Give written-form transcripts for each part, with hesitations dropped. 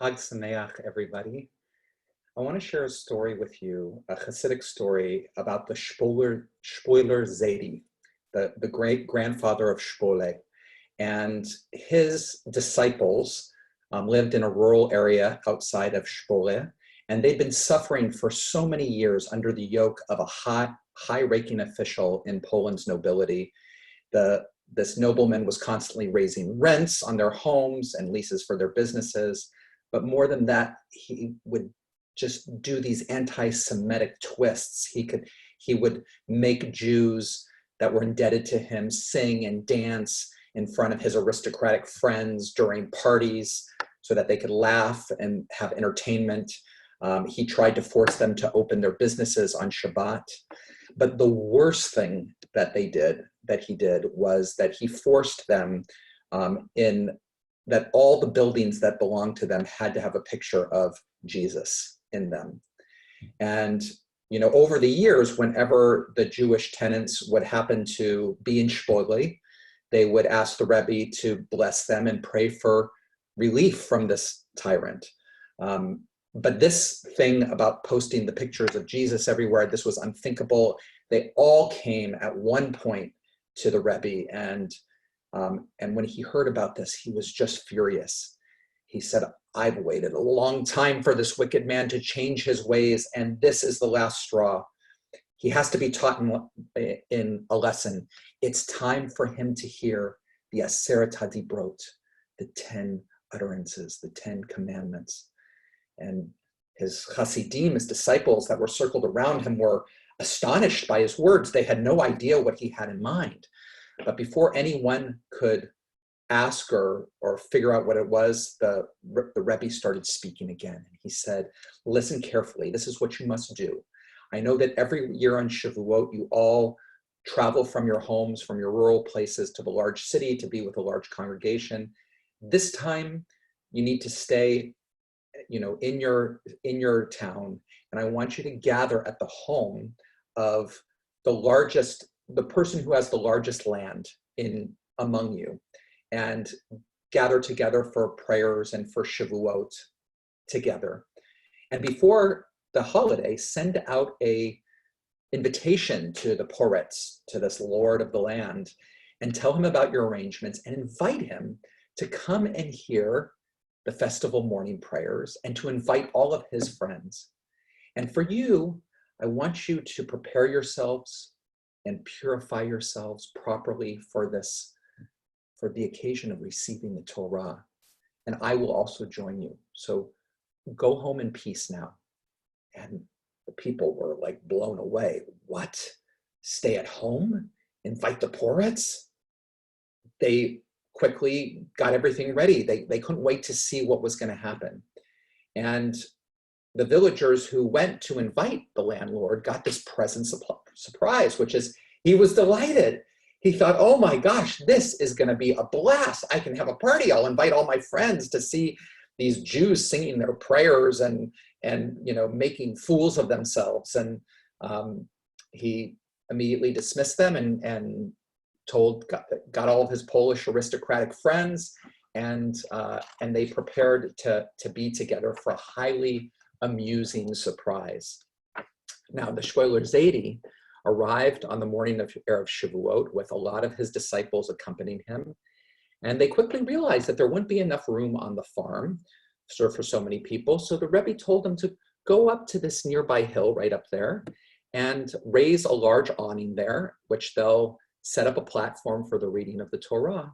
Hag Sameach, everybody. I want to share a story with you, a Hasidic story about the Spoiler Zaidi, the great grandfather of Shpole. And his disciples lived in a rural area outside of Shpole, and they'd been suffering for so many years under the yoke of a high-ranking official in Poland's nobility. This nobleman was constantly raising rents on their homes and leases for their businesses. But more than that, he would just do these anti-Semitic twists. He would make Jews that were indebted to him sing and dance in front of his aristocratic friends during parties so that they could laugh and have entertainment. He tried to force them to open their businesses on Shabbat. But the worst thing that he did, was that he forced them that all the buildings that belonged to them had to have a picture of Jesus in them. And, over the years, whenever the Jewish tenants would happen to be in Shpole, they would ask the Rebbe to bless them and pray for relief from this tyrant. But this thing about posting the pictures of Jesus everywhere, this was unthinkable. They all came at one point to the Rebbe, and when he heard about this, he was just furious. He said, I've waited a long time for this wicked man to change his ways, and this is the last straw. He has to be taught in a lesson. It's time for him to hear the Aseret HaDibrot, the 10 utterances, the 10 commandments. And his Hasidim, his disciples that were circled around him, were astonished by his words. They had no idea what he had in mind. But before anyone could ask or figure out what it was, the Rebbe started speaking again. He said, listen carefully, this is what you must do. I know that every year on Shavuot, you all travel from your homes, from your rural places to the large city to be with a large congregation. This time, you need to stay in your town, and I want you to gather at the home of the person who has the largest land among you, and gather together for prayers and for Shavuot together. And before the holiday, send out a invitation to the Poretz, to this lord of the land, and tell him about your arrangements and invite him to come and hear the festival morning prayers and to invite all of his friends. And for you, I want you to prepare yourselves and purify yourselves properly for the occasion of receiving the Torah. And I will also join you. So go home in peace now. And the people were like blown away. What? Stay at home? Invite the Poretz? They quickly got everything ready. They couldn't wait to see what was going to happen. And the villagers who went to invite the landlord got this pleasant surprise, which is he was delighted. He thought, oh my gosh, this is going to be a blast. I can have a party. I'll invite all my friends to see these Jews singing their prayers and making fools of themselves. And he immediately dismissed them and got all of his Polish aristocratic friends, and they prepared to be together for a highly amusing surprise. Now, the Shpoiler Zaidi arrived on the morning of Erev Shavuot with a lot of his disciples accompanying him, and they quickly realized that there wouldn't be enough room on the farm for so many people. So the Rebbe told them to go up to this nearby hill right up there and raise a large awning there, which they'll set up a platform for the reading of the Torah.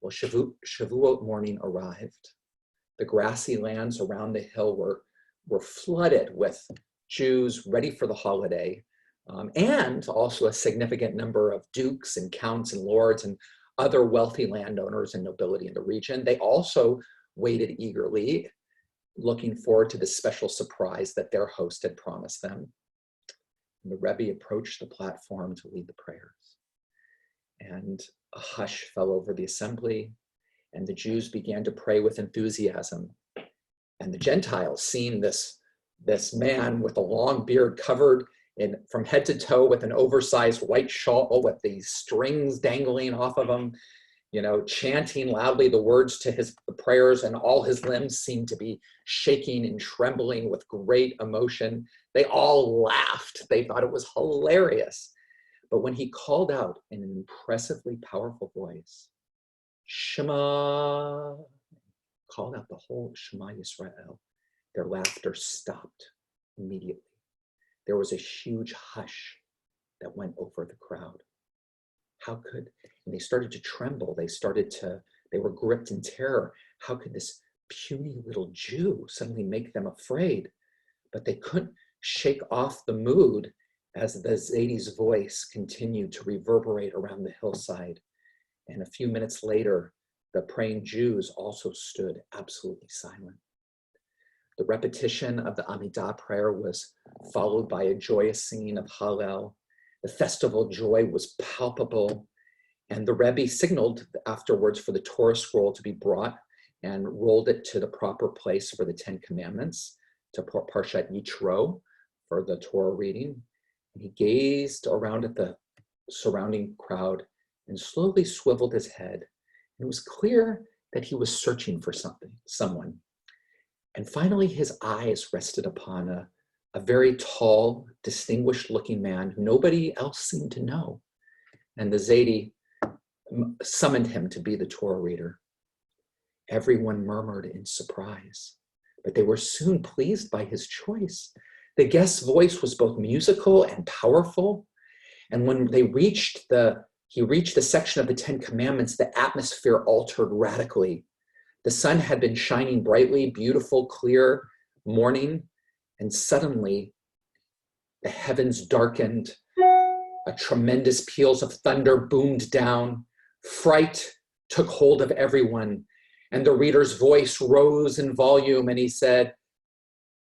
Well, Shavuot morning arrived. The grassy lands around the hill were flooded with Jews ready for the holiday, and also a significant number of dukes and counts and lords and other wealthy landowners and nobility in the region. They also waited eagerly, looking forward to the special surprise that their host had promised them. And the Rebbe approached the platform to lead the prayers. And a hush fell over the assembly, and the Jews began to pray with enthusiasm. And the Gentiles, seeing this man with a long beard covered from head to toe with an oversized white shawl with these strings dangling off of him, chanting loudly the words to his prayers, and all his limbs seemed to be shaking and trembling with great emotion. They all laughed. They thought it was hilarious. But when he called out in an impressively powerful voice, Shema, called out the whole Shema Yisrael, their laughter stopped immediately. There was a huge hush that went over the crowd. And they started to tremble. They were gripped in terror. How could this puny little Jew suddenly make them afraid? But they couldn't shake off the mood as the Zayd's voice continued to reverberate around the hillside. And a few minutes later, the praying Jews also stood absolutely silent. The repetition of the Amidah prayer was followed by a joyous singing of Hallel. The festival joy was palpable, and the Rebbe signaled afterwards for the Torah scroll to be brought and rolled it to the proper place for the 10 Commandments, to Parshat Yitro for the Torah reading. And he gazed around at the surrounding crowd and slowly swiveled his head. And it was clear that he was searching for someone. And finally, his eyes rested upon a very tall, distinguished-looking man who nobody else seemed to know. And the Zaydi summoned him to be the Torah reader. Everyone murmured in surprise, but they were soon pleased by his choice. The guest's voice was both musical and powerful. And when he reached the section of the 10 Commandments, the atmosphere altered radically. The sun had been shining brightly, beautiful, clear morning, and suddenly the heavens darkened. A tremendous peals of thunder boomed down. Fright took hold of everyone, and the reader's voice rose in volume, and he said,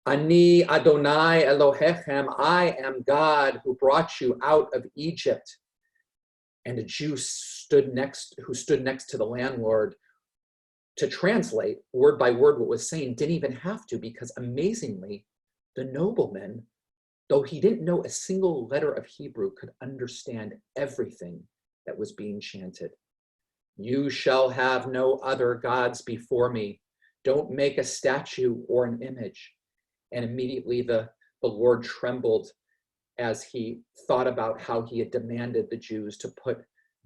Ani Adonai Elohechem, I am God who brought you out of Egypt. And a Jew who stood next to the landlord to translate word by word what was saying didn't even have to, because amazingly, the nobleman, though he didn't know a single letter of Hebrew, could understand everything that was being chanted. You shall have no other gods before me. Don't make a statue or an image. And immediately the Lord trembled as he thought about how he had demanded the Jews to put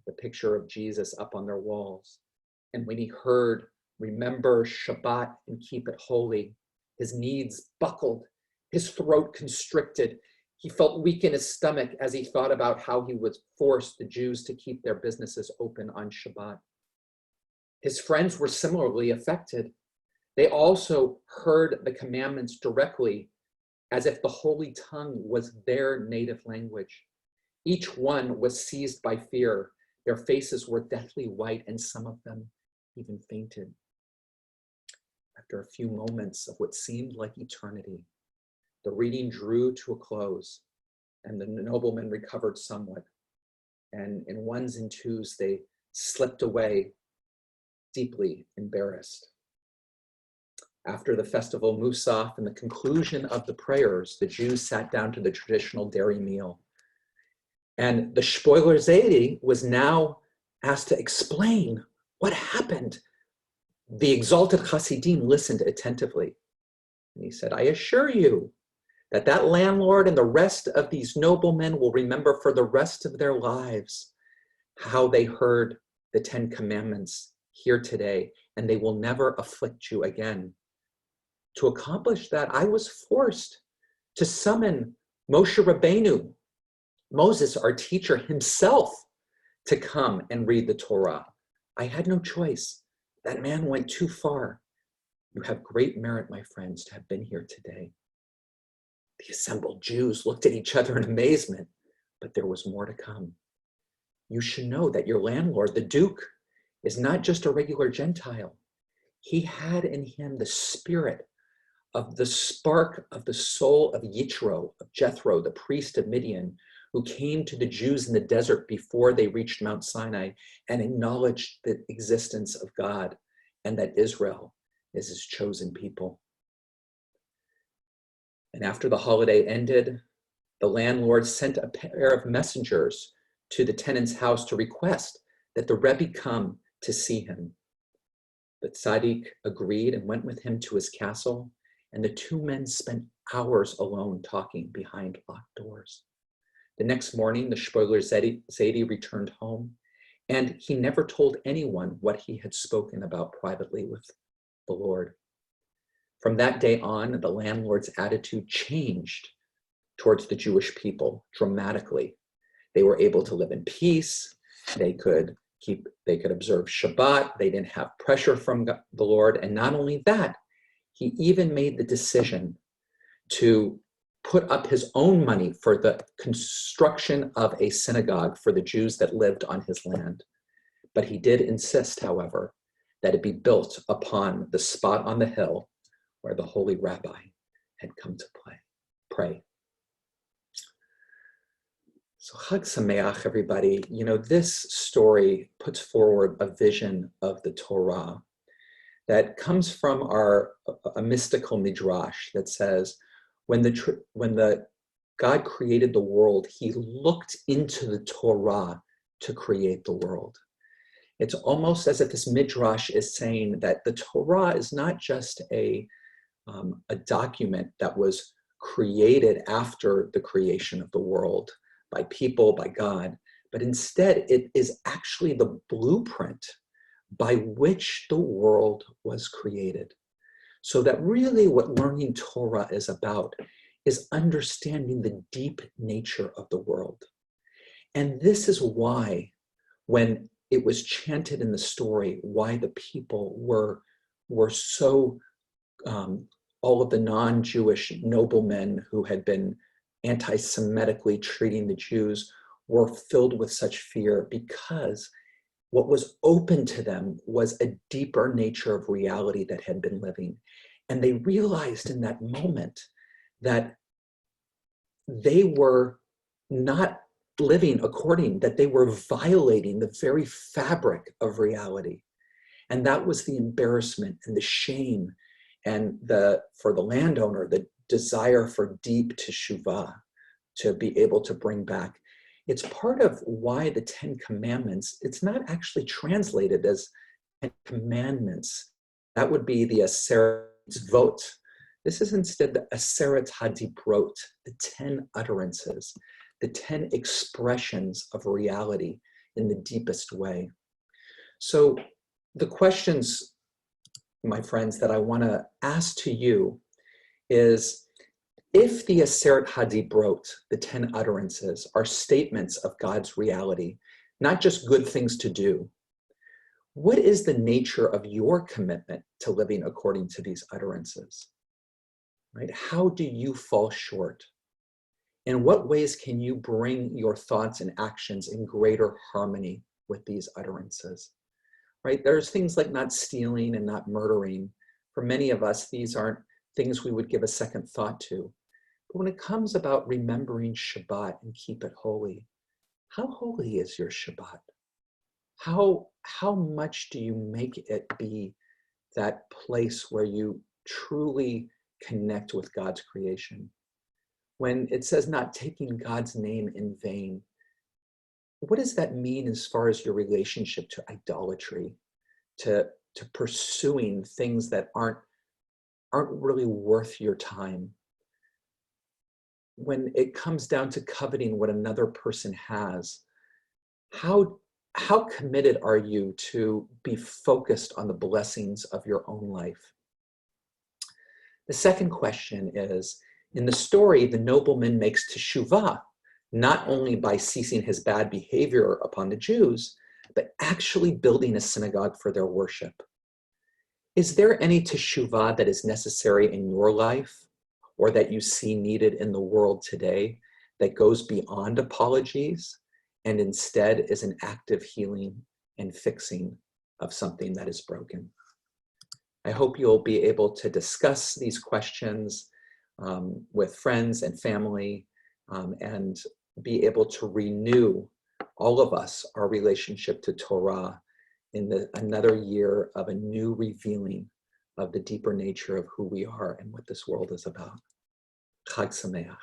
the picture of Jesus up on their walls. And when he heard, remember Shabbat and keep it holy, his knees buckled, his throat constricted. He felt weak in his stomach as he thought about how he would force the Jews to keep their businesses open on Shabbat. His friends were similarly affected. They also heard the commandments directly, as if the holy tongue was their native language. Each one was seized by fear. Their faces were deathly white, and some of them even fainted. After a few moments of what seemed like eternity, the reading drew to a close, and the nobleman recovered somewhat. And in ones and twos, they slipped away, deeply embarrassed. After the festival Musaf and the conclusion of the prayers, the Jews sat down to the traditional dairy meal. And the Spoiler Zaydi was now asked to explain what happened. The exalted Hasidim listened attentively. And he said, I assure you that landlord and the rest of these noblemen will remember for the rest of their lives how they heard the 10 Commandments here today, and they will never afflict you again. To accomplish that, I was forced to summon Moshe Rabbeinu, Moses, our teacher himself, to come and read the Torah. I had no choice. That man went too far. You have great merit, my friends, to have been here today. The assembled Jews looked at each other in amazement, but there was more to come. You should know that your landlord, the Duke, is not just a regular Gentile. He had in him the spirit of the spark of the soul of Yitro, of Jethro, the priest of Midian, who came to the Jews in the desert before they reached Mount Sinai and acknowledged the existence of God and that Israel is his chosen people. And after the holiday ended, the landlord sent a pair of messengers to the tenant's house to request that the Rebbe come to see him. The tzaddik agreed and went with him to his castle, and the two men spent hours alone talking behind locked doors. The next morning, the Shpoiler Zaidi returned home, and he never told anyone what he had spoken about privately with the Lord. From that day on, the landlord's attitude changed towards the Jewish people dramatically. They were able to live in peace. They could observe Shabbat. They didn't have pressure from the Lord. And not only that, he even made the decision to put up his own money for the construction of a synagogue for the Jews that lived on his land. But he did insist, however, that it be built upon the spot on the hill where the holy rabbi had come to pray. So Chag Sameach, everybody. You know, this story puts forward a vision of the Torah that comes from a mystical midrash that says, when God created the world, he looked into the Torah to create the world. It's almost as if this midrash is saying that the Torah is not just a document that was created after the creation of the world by people, by God, but instead it is actually the blueprint by which the world was created. So that really what learning Torah is about is understanding the deep nature of the world. And this is why, when it was chanted in the story, why the people were so, all of the non-Jewish noblemen who had been anti-Semitically treating the Jews were filled with such fear, because what was open to them was a deeper nature of reality that had been living. And they realized in that moment that they were not living according, that they were violating the very fabric of reality. And that was the embarrassment and the shame, and for the landowner, the desire for deep teshuvah, to be able to bring back. It's part of why the 10 Commandments, it's not actually translated as 10 Commandments. That would be the Aseret Vot. This is instead the Aseret Hadibrot, the 10 utterances, the 10 expressions of reality in the deepest way. So the questions, my friends, that I want to ask to you is, if the Aseret Hadibrot, the 10 utterances, are statements of God's reality, not just good things to do, what is the nature of your commitment to living according to these utterances? Right? How do you fall short? In what ways can you bring your thoughts and actions in greater harmony with these utterances? Right? There's things like not stealing and not murdering. For many of us, these aren't things we would give a second thought to. But when it comes about remembering Shabbat and keep it holy, how holy is your Shabbat? How much do you make it be that place where you truly connect with God's creation? When it says not taking God's name in vain, what does that mean as far as your relationship to idolatry, to pursuing things that aren't really worth your time? When it comes down to coveting what another person has, how committed are you to be focused on the blessings of your own life? The second question is, in the story, the nobleman makes teshuvah, not only by ceasing his bad behavior upon the Jews, but actually building a synagogue for their worship. Is there any teshuvah that is necessary in your life, or that you see needed in the world today, that goes beyond apologies and instead is an active healing and fixing of something that is broken? I hope you'll be able to discuss these questions with friends and family, and be able to renew, all of us, our relationship to Torah in another year of a new revealing of the deeper nature of who we are and what this world is about. Chag Sameach.